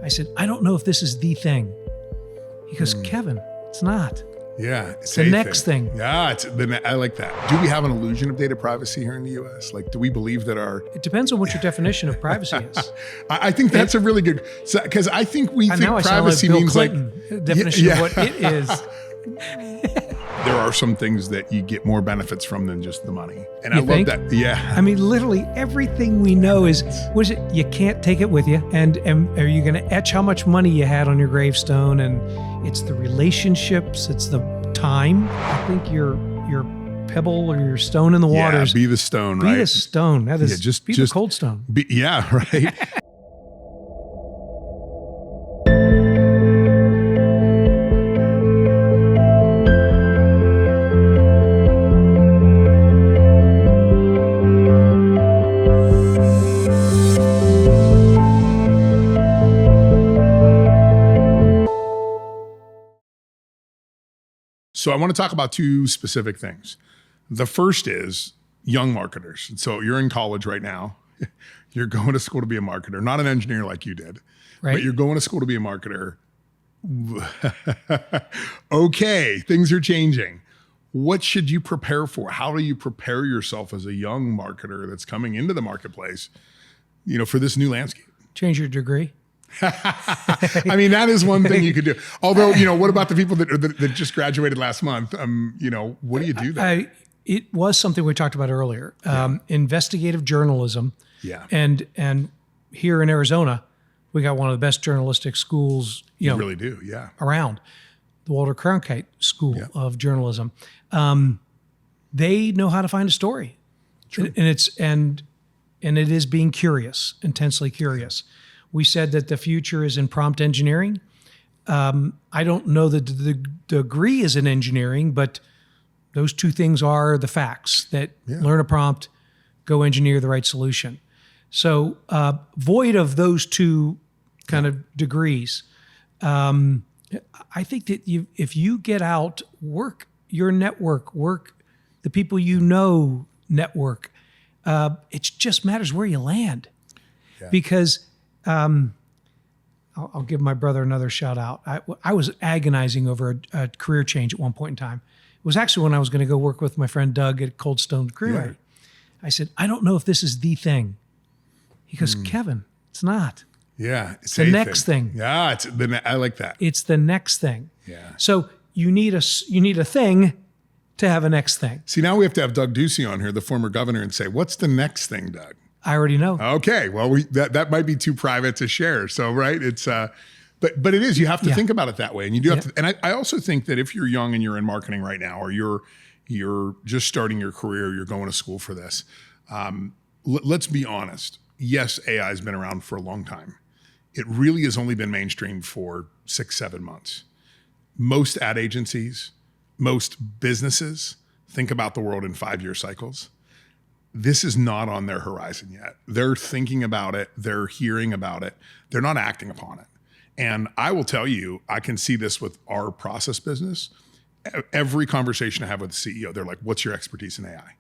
I said, I don't know if this is the thing. He goes, Kevin, it's not. Yeah. It's the next thing. Yeah, I like that. Do we have an illusion of data privacy here in the U.S.? Like, do we believe that It depends on what your definition of privacy is. I think that's a really good, because I think we think now privacy Bill means Clinton definition of what it is. There are some things that you get more benefits from than just the money. And You I think? love that. Yeah. I mean, literally everything we know is, what is it? You can't take it with you. And are you going to etch how much money you had on your gravestone? And it's the relationships, it's the time. I think your pebble or your stone in the water. Yeah, be the stone, right? Be the stone. That is, just the cold stone. Yeah, right. So I want to talk about two specific things. The first is young marketers. So you're in college right now. You're going to school to be a marketer, not an engineer like you did, Right. but you're going to school to be a marketer. Okay, things are changing. What should you prepare for? How do you prepare yourself as a young marketer that's coming into the marketplace, for this new landscape? Change your degree. I mean, that is one thing you could do. Although, what about the people that just graduated last month? What do you do there? It was something we talked about earlier. Investigative journalism. Yeah. And here in Arizona, we got one of the best journalistic schools, You really do, yeah. around, the Walter Cronkite School of Journalism. They know how to find a story. True. And it is being curious, intensely curious. We said that the future is in prompt engineering. I don't know that the degree is in engineering, but those two things are the facts, that learn a prompt, go engineer the right solution. So void of those two kind of degrees, I think that if you get out, work your network, work the people network, it just matters where you land. Yeah. Because I'll give my brother another shout out. I was agonizing over a career change at one point in time. It was actually when I was going to go work with my friend Doug at Cold Stone Creamery. Yeah. I said, I don't know if this is the thing. He goes, Kevin, it's not. Yeah. It's the next thing. Yeah. I like that. It's the next thing. Yeah. So you need a thing to have a next thing. See, now we have to have Doug Ducey on here, the former governor, and say, what's the next thing, Doug? I already know. Okay. Well, that might be too private to share. So, right. It's, but it is, you have to think about it that way. And you do have to, and I also think that if you're young and you're in marketing right now, or you're just starting your career, you're going to school for this. Let's be honest. Yes, AI has been around for a long time. It really has only been mainstream for 6-7 months. Most ad agencies, most businesses think about the world in 5-year cycles. This is not on their horizon yet. They're thinking about it. They're hearing about it. They're not acting upon it. And I will tell you, I can see this with our process business. Every conversation I have with the CEO, they're like, what's your expertise in AI?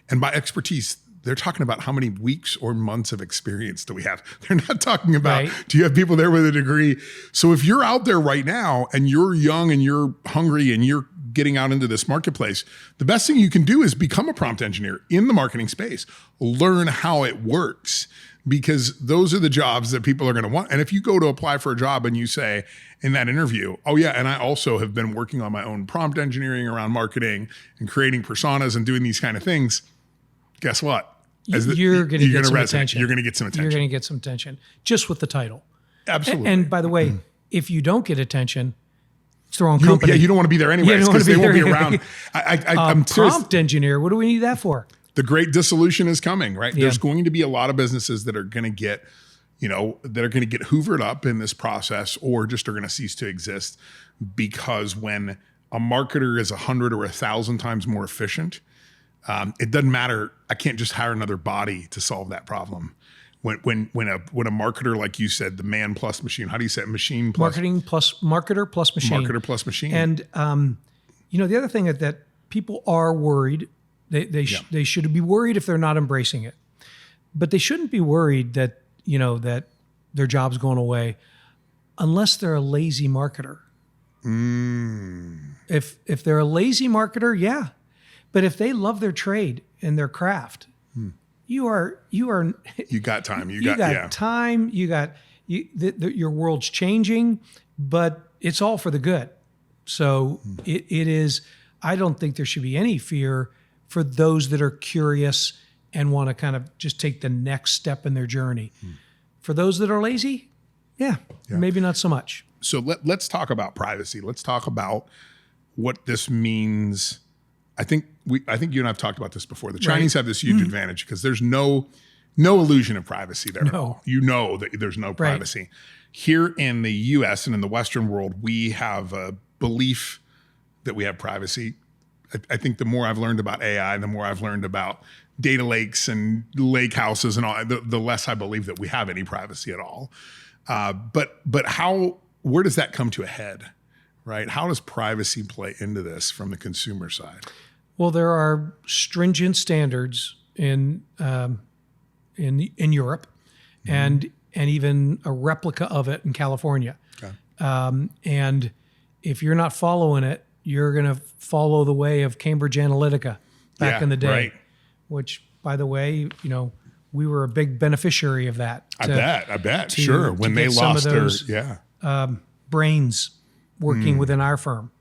And by expertise, they're talking about how many weeks or months of experience do we have. They're not talking about, do you have people there with a degree? So if you're out there right now and you're young and you're hungry and you're getting out into this marketplace, the best thing you can do is become a prompt engineer in the marketing space. Learn how it works, because those are the jobs that people are going to want. And if you go to apply for a job and you say in that interview, oh yeah, and I also have been working on my own prompt engineering around marketing and creating personas and doing these kind of things, guess what? You're going to get some attention. You're going to get some attention. You're going to get some attention just with the title. Absolutely. And by the way, if you don't get attention, it's the wrong company. You don't want to be there anyways because they won't be around. I'm prompt engineer. What do we need that for? The great dissolution is coming, right? Yeah. There's going to be a lot of businesses that are going to get, hoovered up in this process, or just are going to cease to exist, because when a marketer is 100 or 1,000 times more efficient, it doesn't matter. I can't just hire another body to solve that problem. When a marketer, like you said, the man plus machine, how do you say it? Machine plus marketing plus marketer plus machine. Marketer plus machine. And the other thing that people are worried, they should be worried if they're not embracing it, but they shouldn't be worried that that their job's going away. unless they're a lazy marketer. If they're a lazy marketer, yeah. But if they love their trade and their craft, you got time. You got time. Your world's changing, but it's all for the good. So it is. I don't think there should be any fear for those that are curious and want to kind of just take the next step in their journey. For those that are lazy, maybe not so much. So let's talk about privacy. Let's talk about what this means. I think you and I have talked about this before. The Chinese have this huge advantage because there's no illusion of privacy there. No. You know that there's no privacy. Right. Here in the US and in the Western world, we have a belief that we have privacy. I think the more I've learned about AI, the more I've learned about data lakes and lake houses and all, the less I believe that we have any privacy at all. But where does that come to a head, right? How does privacy play into this from the consumer side? Well, there are stringent standards in Europe, and even a replica of it in California. Okay. And if you're not following it, you're going to follow the way of Cambridge Analytica back in the day, right. Which, by the way, we were a big beneficiary of that. I bet. Sure. When they lost their brains working within our firm.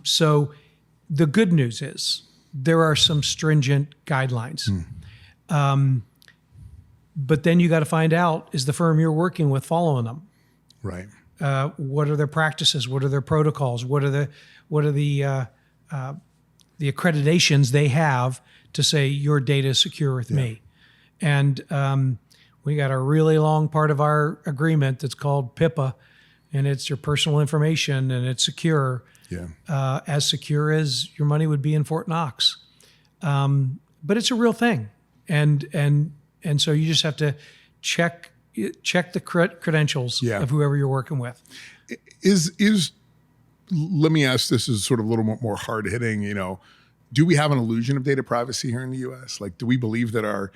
So the good news is there are some stringent guidelines. But then you got to find out, is the firm you're working with following them? Right. What are their practices? What are their protocols? What are the accreditations they have to say your data is secure with me? And we got a really long part of our agreement that's called PIPA, and it's your personal information, and it's secure. As secure as your money would be in Fort Knox. But it's a real thing, and so you just have to check the credentials of whoever you're working with. Let me ask this as sort of a little more hard hitting. Do we have an illusion of data privacy here in the U.S.? Like, do we believe that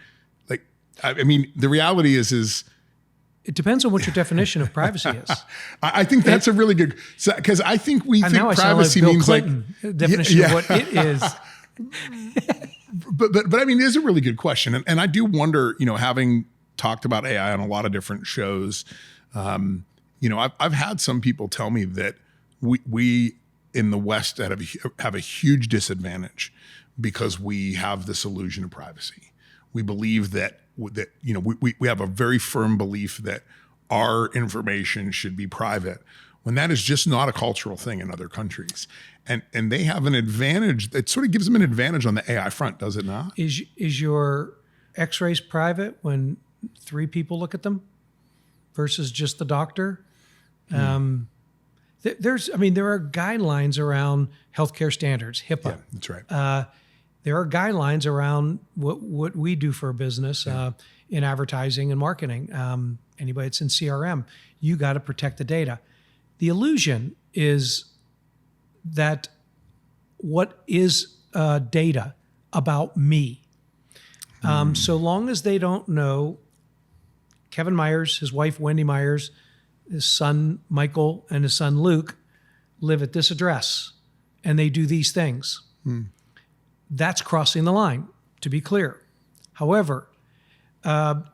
the reality is it depends on what your definition of privacy is. I think that's a really good, because I think we think privacy means Clinton definition of what it is. But I mean, it is a really good question. And I do wonder, having talked about AI on a lot of different shows, I've had some people tell me that we in the West have a huge disadvantage because we have this illusion of privacy. We believe that we have a very firm belief that our information should be private, when that is just not a cultural thing in other countries. And they have an advantage. It sort of gives them an advantage on the AI front, does it not? Is your x-rays private when 3 people look at them versus just the doctor? There are guidelines around healthcare standards, HIPAA. Yeah, that's right. There are guidelines around what we do for a business in advertising and marketing. Anybody that's in CRM, you got to protect the data. The illusion is that what is data about me? So long as they don't know Kevin Myers, his wife Wendy Myers, his son Michael, and his son Luke live at this address, and they do these things. That's crossing the line, to be clear. However,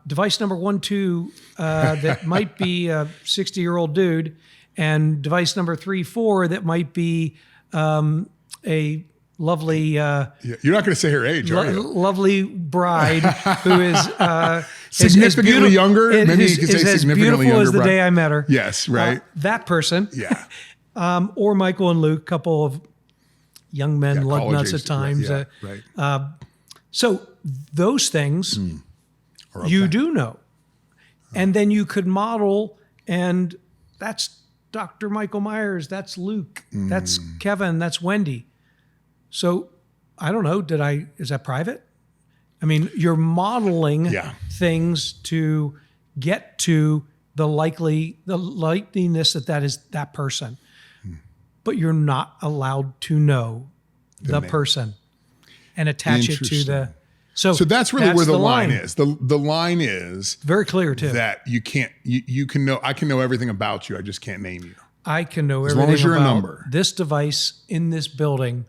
device number 1, 2, that might be a 60-year-old dude, and device number 3, 4 that might be a lovely... you're not going to say her age, are you? Lovely bride who is... significantly younger? Maybe you could say significantly younger. As beautiful as the day I met her. Yes, right. That person. Yeah. Or Michael and Luke, couple of young men, lug nuts at times. Right. So those things you do know. And then you could model, and that's Dr. Michael Myers, that's Luke, that's Kevin, that's Wendy. So I don't know, is that private? I mean, you're modeling things to get to the likeliness that is that person. But you're not allowed to know the person and attach it to the So that's really where the the line is. The line is very clear too. that you can't, you can know, I can know everything about you. I just can't name you. I can know As everything long as you're a about number. this device in this building,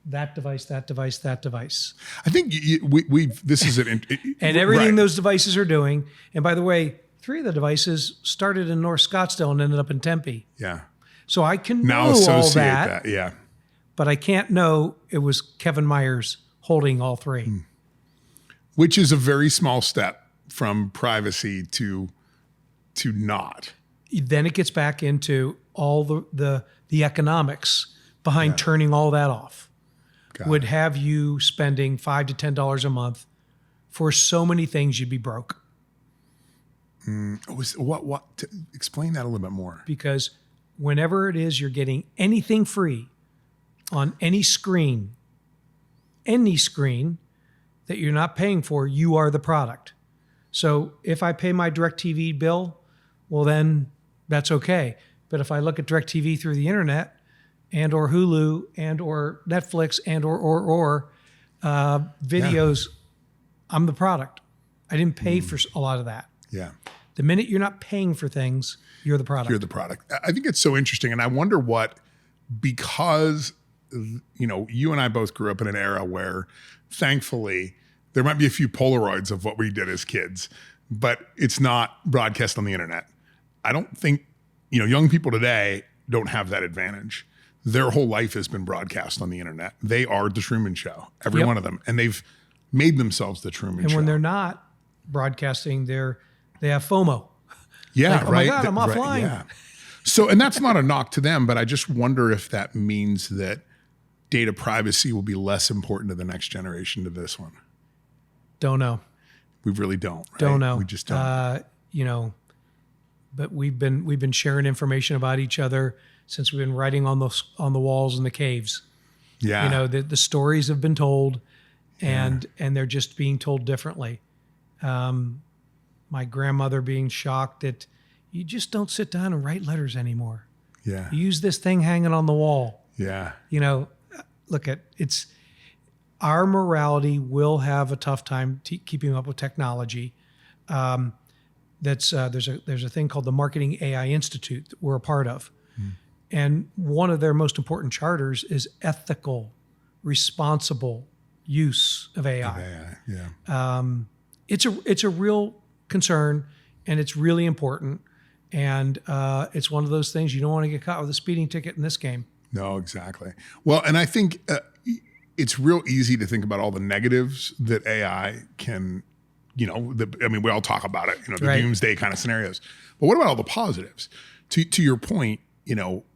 that device, that device, that device. I think we've this is an and everything right. those devices are doing. And by the way, 3 of the devices started in North Scottsdale and ended up in Tempe. Yeah. So I can Now know associate all that, Yeah. but I can't know it was Kevin Myers holding all 3. Which is a very small step from privacy to not. Then it gets back into all the economics behind turning all that off. Would have you spending $5 to $10 a month for so many things you'd be broke. Explain that a little bit more. Because whenever it is you're getting anything free on any screen that you're not paying for, you are the product. So if I pay my DirecTV bill, well then that's okay. But if I look at DirecTV through the internet and or Hulu and or Netflix and or videos, I'm the product. I didn't pay for a lot of that. Yeah. The minute you're not paying for things, you're the product. You're the product. I think it's so interesting. And I wonder because, you and I both grew up in an era where thankfully there might be a few Polaroids of what we did as kids, but it's not broadcast on the internet. I don't think, young people today don't have that advantage. Their whole life has been broadcast on the internet. They are the Truman Show, every one of them. And they've made themselves the Truman Show. And when they're not broadcasting, they have FOMO. Yeah, like, oh right. my God, I'm offline. Yeah. So, and that's not a knock to them, but I just wonder if that means that data privacy will be less important to the next generation to this one. Don't know. We really don't. Right? Don't know. We just don't. But we've been sharing information about each other since we've been writing on the walls in the caves. Yeah. The stories have been told, and they're just being told differently. My grandmother being shocked that you just don't sit down and write letters anymore. Yeah. You use this thing hanging on the wall. Yeah. Look at it's. Our morality will have a tough time keeping up with technology. There's a thing called the Marketing AI Institute that we're a part of. And one of their most important charters is ethical, responsible use of AI. It's a real concern, and it's really important. And it's one of those things you don't want to get caught with a speeding ticket in this game. No, exactly. Well, and I think it's real easy to think about all the negatives that AI can, we all talk about it, the doomsday kind of scenarios. But what about all the positives? To your point,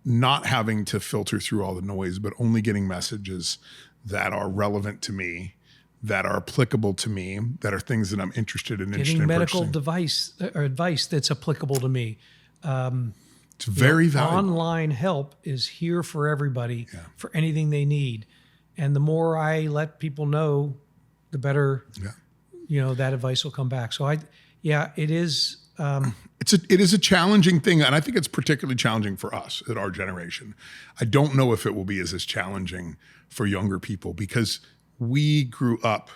not having to filter through all the noise, but only getting messages that are relevant to me, that are applicable to me, that are things that I'm interested in. Getting medical advice that's applicable to me. It's very valuable. Online help is here for everybody for anything they need. And the more I let people know, the better, that advice will come back. So it is. It is a challenging thing, and I think it's particularly challenging for us at our generation. I don't know if it will be as challenging for younger people because we grew up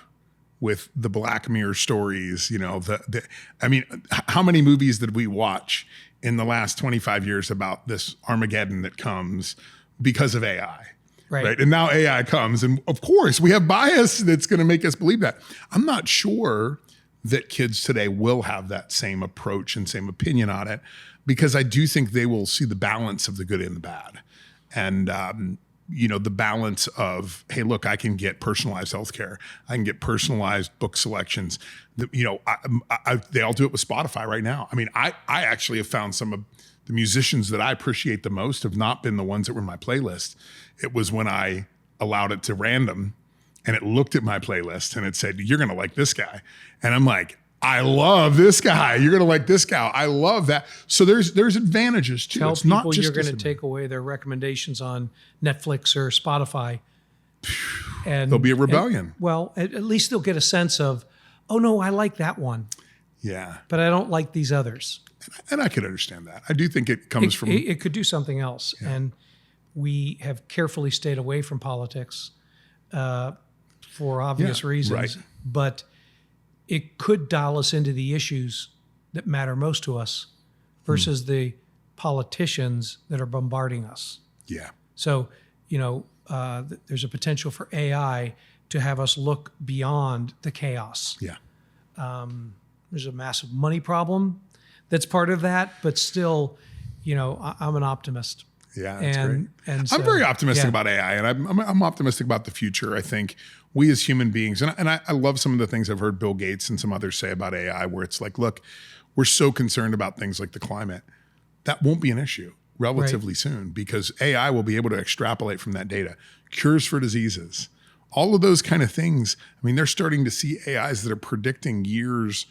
with the Black Mirror stories. How many movies did we watch in the last 25 years about this Armageddon that comes because of AI? Right. And now AI comes, and of course we have bias that's going to make us believe that. I'm not sure that kids today will have that same approach and same opinion on it, because I do think they will see the balance of the good and the bad. And, the balance of, hey, look, I can get personalized healthcare. I can get personalized book selections. They all do it with Spotify right now. I mean, I actually have found some of the musicians that I appreciate the most have not been the ones that were in my playlist. It was when I allowed it to random and it looked at my playlist and it said, you're going to like this guy. And I'm like, I love this guy. You're going to like this guy. I love that. So there's advantages too. Tell it's people not just you're going to take away their recommendations on Netflix or Spotify. And there'll be a rebellion. At least they'll get a sense of, oh no, I like that one. Yeah. But I don't like these others. And I could understand that. I do think it comes from... It could do something else. Yeah. And we have carefully stayed away from politics for obvious reasons, right. but it could dial us into the issues that matter most to us versus the politicians that are bombarding us. Yeah. So, there's a potential for AI to have us look beyond the chaos. Yeah. There's a massive money problem that's part of that, but still, I'm an optimist. Yeah, that's great. And so, I'm very optimistic about AI, and I'm optimistic about the future. I think we as human beings, and I love some of the things I've heard Bill Gates and some others say about AI, where it's like, look, we're so concerned about things like the climate. That won't be an issue relatively soon because AI will be able to extrapolate from that data. Cures for diseases, all of those kind of things. I mean, they're starting to see AIs that are predicting years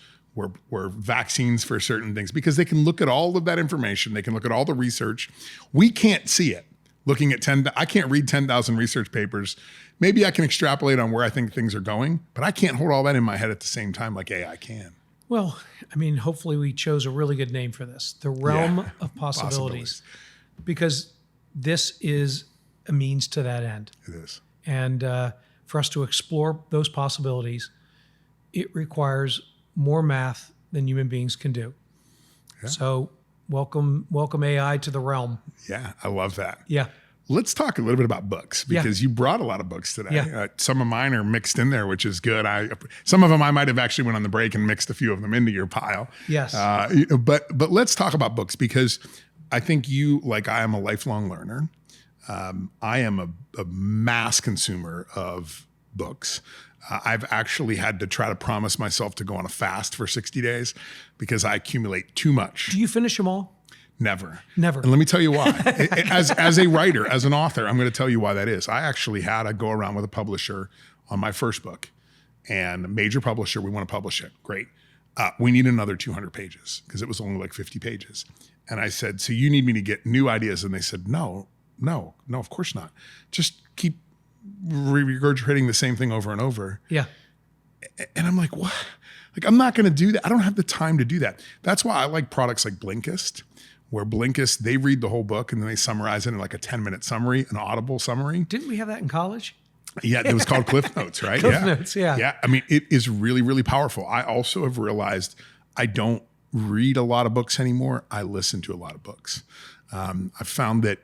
where vaccines for certain things, because they can look at all of that information. They can look at all the research. We can't see it. Looking at I can't read 10,000 research papers. Maybe I can extrapolate on where I think things are going, but I can't hold all that in my head at the same time like AI can. Well, I mean, hopefully we chose a really good name for this, the realm of possibilities, because this is a means to that end. It is. And for us to explore those possibilities, it requires more math than human beings can do. Yeah. So welcome AI to the realm. Yeah, I love that. Yeah. Let's talk a little bit about books, because you brought a lot of books today. Yeah. Some of mine are mixed in there, which is good. Some of them I might have actually went on the break and mixed a few of them into your pile. Yes. But let's talk about books, because I think you, like I am, a lifelong learner. I am a mass consumer of books. I've actually had to try to promise myself to go on a fast for 60 days because I accumulate too much. Do you finish them all? Never. Never. And let me tell you why. As a writer, as an author, I'm going to tell you why that is. I actually had a go around with a publisher on my first book, and a major publisher, we want to publish it. Great. We need another 200 pages because it was only like 50 pages. And I said, so you need me to get new ideas? And they said, no, of course not. Just keep regurgitating the same thing over and over. Yeah. And I'm like, what? Like, I'm not going to do that. I don't have the time to do that. That's why I like products like Blinkist, where Blinkist, they read the whole book and then they summarize it in like a 10-minute summary, an audible summary. Didn't we have that in college? Yeah, it was called Cliff Notes, right? Cliff Notes, yeah. Yeah, I mean, it is really, really powerful. I also have realized I don't read a lot of books anymore. I listen to a lot of books. I've found that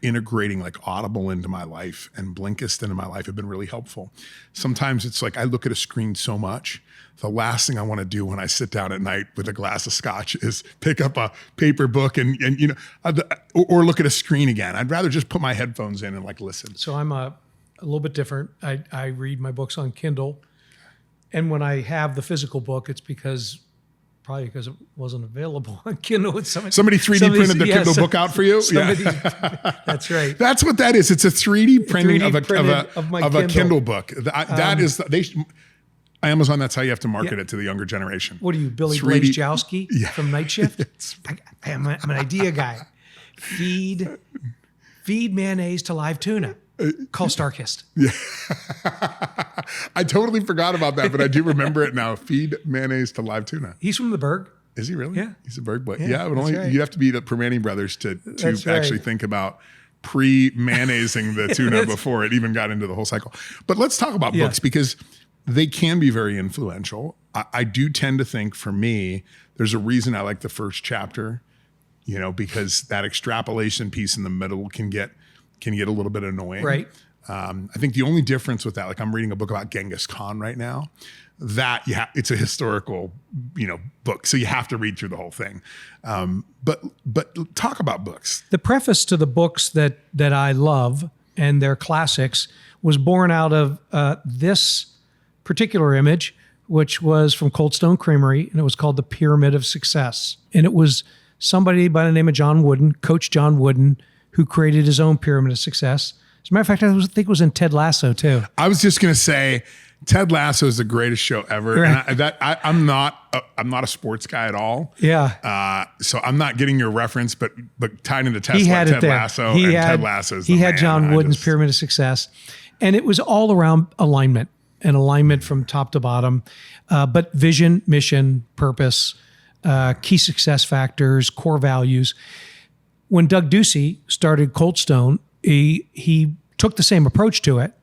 integrating like Audible into my life and Blinkist into my life have been really helpful. Sometimes it's like I look at a screen so much, the last thing I want to do when I sit down at night with a glass of scotch is pick up a paper book and or look at a screen again. I'd rather just put my headphones in and like listen. So I'm a little bit different. I read my books on Kindle, and when I have the physical book, it's probably because it wasn't available on Kindle. Somebody 3D printed the Kindle book out for you? That's right. That's what that is. It's a 3D printing of a Kindle book. That is, Amazon, that's how you have to market it to the younger generation. What are you, Billy Blazejowski from Night Shift? I'm an idea guy. Feed mayonnaise to live tuna. Call Starkist. Yeah. I totally forgot about that, but I do remember it now. Feed mayonnaise to live tuna. He's from the Berg. Is he really? Yeah. He's a Berg boy. Yeah, but only you have to be the Permani brothers to actually think about pre-mayonnaising the tuna before it even got into the whole cycle. But let's talk about books, because they can be very influential. I do tend to think, for me, there's a reason I like the first chapter, because that extrapolation piece in the middle can get a little bit annoying. Right. I think the only difference with that, like I'm reading a book about Genghis Khan right now, it's a historical, book. So you have to read through the whole thing. But talk about books. The preface to the books that I love and their classics was born out of this particular image, which was from Cold Stone Creamery, and it was called The Pyramid of Success. And it was somebody by the name of John Wooden, Coach John Wooden, who created his own Pyramid of Success. As a matter of fact, I think it was in Ted Lasso too. I was just going to say, Ted Lasso is the greatest show ever. Right. And I'm not a sports guy at all. Yeah. So I'm not getting your reference, but tied into Tesla, Ted Lasso, Ted Lasso's He had John Wooden's Pyramid of Success, and it was all around alignment from top to bottom, but vision, mission, purpose, key success factors, core values. When Doug Ducey started Cold Stone, he took the same approach to it,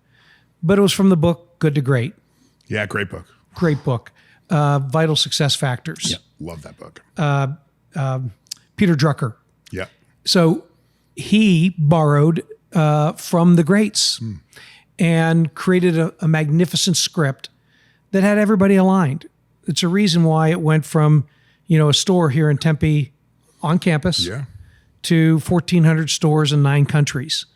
but it was from the book Good to Great. Yeah, great book. Great book. Vital Success Factors. Yeah, love that book. Peter Drucker. Yeah. So he borrowed from the greats and created a magnificent script that had everybody aligned. It's a reason why it went from, a store here in Tempe on campus Yeah. to 1,400 stores in 9 countries.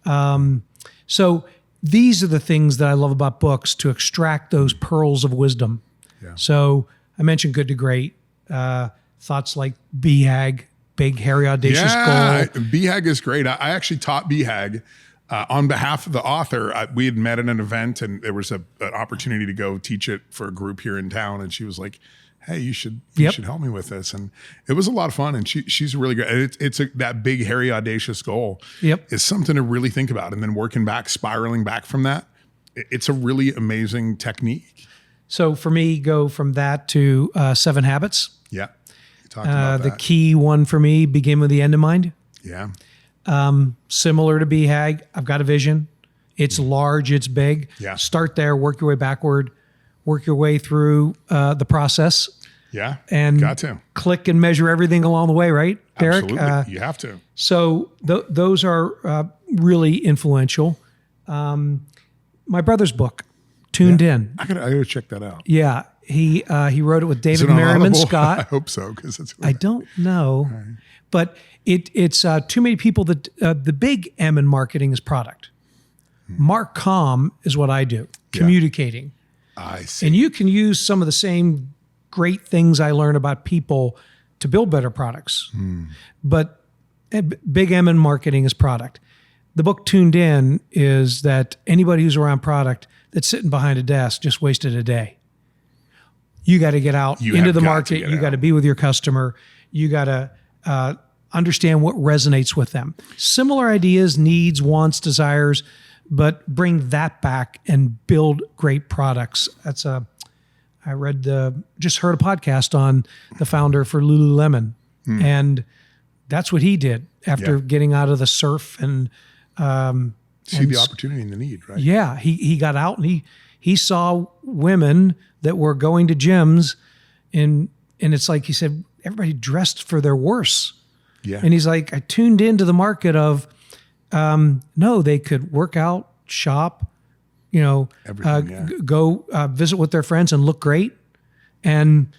So these are the things that I love about books, to extract those pearls of wisdom. Yeah. So I mentioned Good to Great. Thoughts like BHAG, big, hairy, audacious goal. BHAG is great. I actually taught BHAG on behalf of the author. We had met at an event, and there was an opportunity to go teach it for a group here in town. And she was like, "Hey, you should help me with this." And it was a lot of fun. And she's really good. It's that big, hairy, audacious goal. Yep. Is something to really think about, and then working back, spiraling back from that. It's a really amazing technique. So for me, go from that to 7 Habits. Yeah. You talked about The that. key one for me, begin with the end in mind. Yeah. Similar to BHAG, I've got a vision. It's large, it's big. Yeah. Start there, work your way backward, work your way through the process, Yeah. and got to. click and measure everything along the way, right, Derek? Absolutely. You have to. So those are really influential. My brother's book, Tuned In. I gotta check that out. Yeah, he wrote it with Is David it on Merriman Audible? I Scott. hope so, because it's. I don't know, but it's too many people that the big M in marketing is product. Mark Com is what I do, communicating. I see. And you can use some of the same great things I learn about people to build better products. But big M in marketing is product. The book Tuned In is that anybody who's around product that's sitting behind a desk just wasted a day. You got to get out into the market. You got to be with your customer. You got to understand what resonates with them. Similar ideas, needs, wants, desires, but bring that back and build great products. I just heard a podcast on the founder for Lululemon, and that's what he did after getting out of the surf and see the opportunity and the need, right? yeah, he got out and he saw women that were going to gyms, and it's like he said, everybody dressed for their worse. Yeah. And he's like, I tuned into the market of no, they could work out, shop, Everything, go visit with their friends and look great. And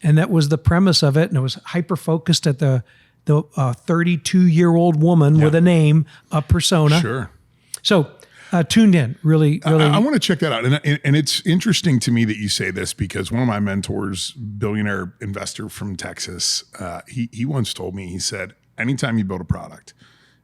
that was the premise of it. And it was hyper focused at the 32-year-old woman with a name, a persona. Sure. So Tuned In, really. I want to check that out. And it's interesting to me that you say this, because one of my mentors, billionaire investor from Texas, he once told me, he said, anytime you build a product,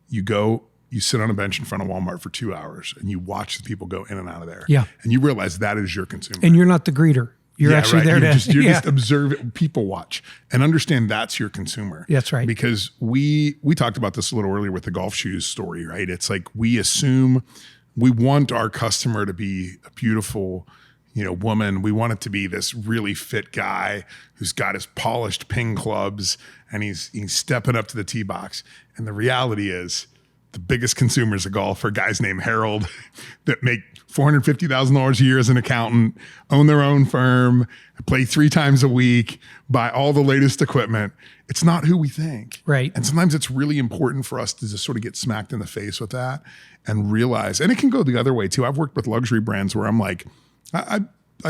you sit on a bench in front of Walmart for 2 hours and you watch the people go in and out of there. Yeah. And you realize that is your consumer. And you're not the greeter. You're actually there you're just observe, people watch, and understand that's your consumer. That's right. Because we talked about this a little earlier with the golf shoes story, right? It's like we assume we want our customer to be a beautiful, woman. We want it to be this really fit guy who's got his polished ping clubs and he's stepping up to the tee box. And the reality is, the biggest consumers of golf are guys named Harold that make $450,000 a year as an accountant, own their own firm, play 3 times a week, buy all the latest equipment. It's not who we think. Right. And sometimes it's really important for us to just sort of get smacked in the face with that and realize, and it can go the other way too. I've worked with luxury brands where I'm like, I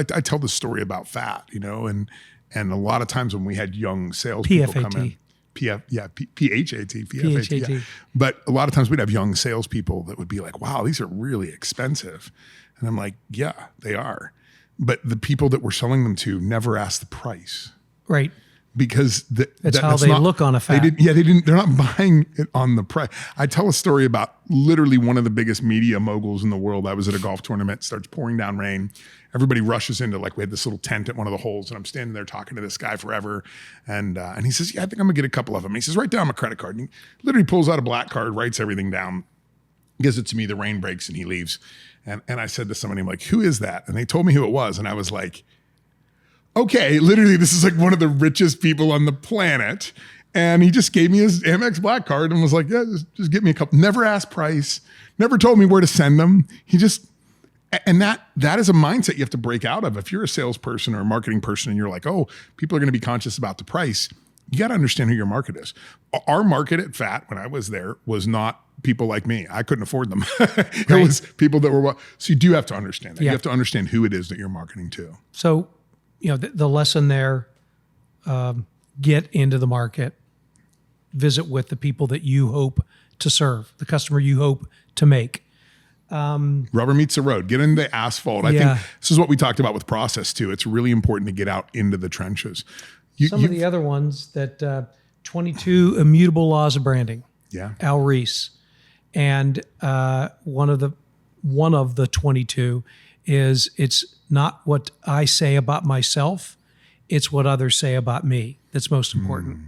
tell this story about fat, and a lot of times when we had young salespeople come in. PHAT. Yeah. But a lot of times we'd have young salespeople that would be like, wow, these are really expensive. And I'm like, yeah, they are. But the people that we're selling them to never ask the price. Right. Because that's how they look on a fat. They're not buying it on the price. I tell a story about literally one of the biggest media moguls in the world. I was at a golf tournament, starts pouring down rain. Everybody rushes into, we had this little tent at one of the holes, and I'm standing there talking to this guy forever. And he says, yeah, I think I'm gonna get a couple of them. And he says, write down my credit card. And he literally pulls out a black card, writes everything down, gives it to me, the rain breaks, and he leaves. And I said to somebody, I'm like, who is that? And they told me who it was. And I was like, okay, literally, this is one of the richest people on the planet. And he just gave me his Amex Black card and was like, yeah, just get me a couple. Never asked price, never told me where to send them. And that is a mindset you have to break out of. If you're a salesperson or a marketing person and you're like, oh, people are going to be conscious about the price, you got to understand who your market is. Our market at FAT, when I was there, was not people like me. I couldn't afford them. It was people that were, so you do have to understand that. You have to understand who it is that you're marketing to. So, the lesson there, get into the market, visit with the people that you hope to serve, the customer you hope to make. Rubber meets the road. Get in the asphalt. I think this is what we talked about with process too. It's really important to get out into the trenches. Some of the other ones that 22 immutable laws of branding. Yeah. Al Reese. And one of the 22 is it's not what I say about myself, it's what others say about me that's most important.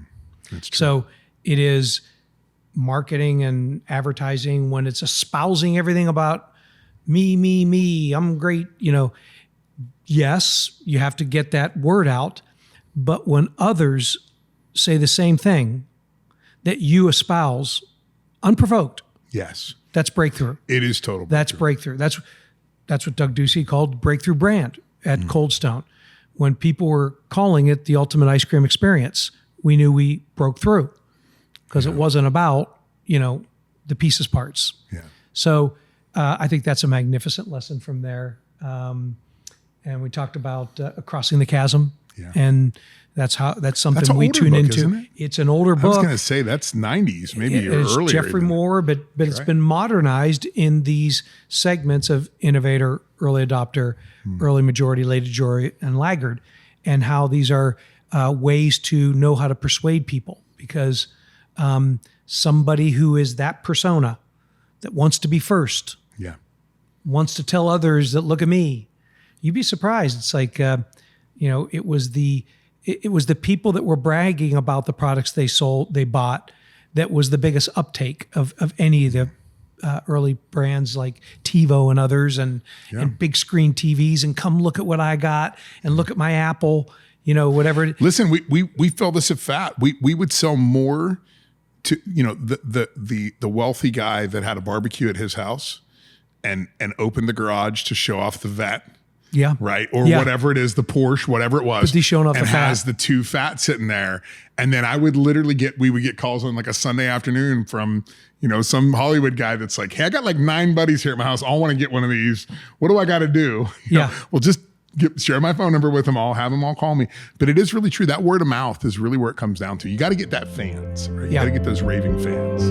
That's true. So it is marketing and advertising when it's espousing everything about me, I'm great, yes, you have to get that word out. But when others say the same thing that you espouse unprovoked, yes, that's breakthrough. It is total breakthrough. That's breakthrough. That's what Doug Ducey called breakthrough brand at Cold Stone. When people were calling it the ultimate ice cream experience, we knew we broke through because it wasn't about, the pieces parts. Yeah. So I think that's a magnificent lesson from there. And we talked about crossing the chasm. Yeah. And that's something we tune into. Isn't it? It's an older book. I was going to say that's 90s, maybe or earlier. Jeffrey Moore, but it's been modernized in these segments of innovator, early adopter, early majority, late majority, and laggard, and how these are ways to know how to persuade people. Because somebody who is that persona that wants to be first, wants to tell others that look at me, you'd be surprised. It's like it was the people that were bragging about the products they bought, that was the biggest uptake of any of the early brands like TiVo and others, and big screen TVs, and come look at what I got and look at my Apple, whatever. Listen, we felt this at FAT. We would sell more to the wealthy guy that had a barbecue at his house and opened the garage to show off the vet. Yeah. Right. Or whatever it is, the Porsche, whatever it was. But he's showing off and the fat. has the two fat sitting there. And then we would get calls on like a Sunday afternoon from, some Hollywood guy that's like, hey, I got like 9 buddies here at my house. All want to get one of these. What do I got to do? Well, just share my phone number with them all, have them all call me. But it is really true. That word of mouth is really where it comes down to. You got to get that fans, right? You got to get those raving fans.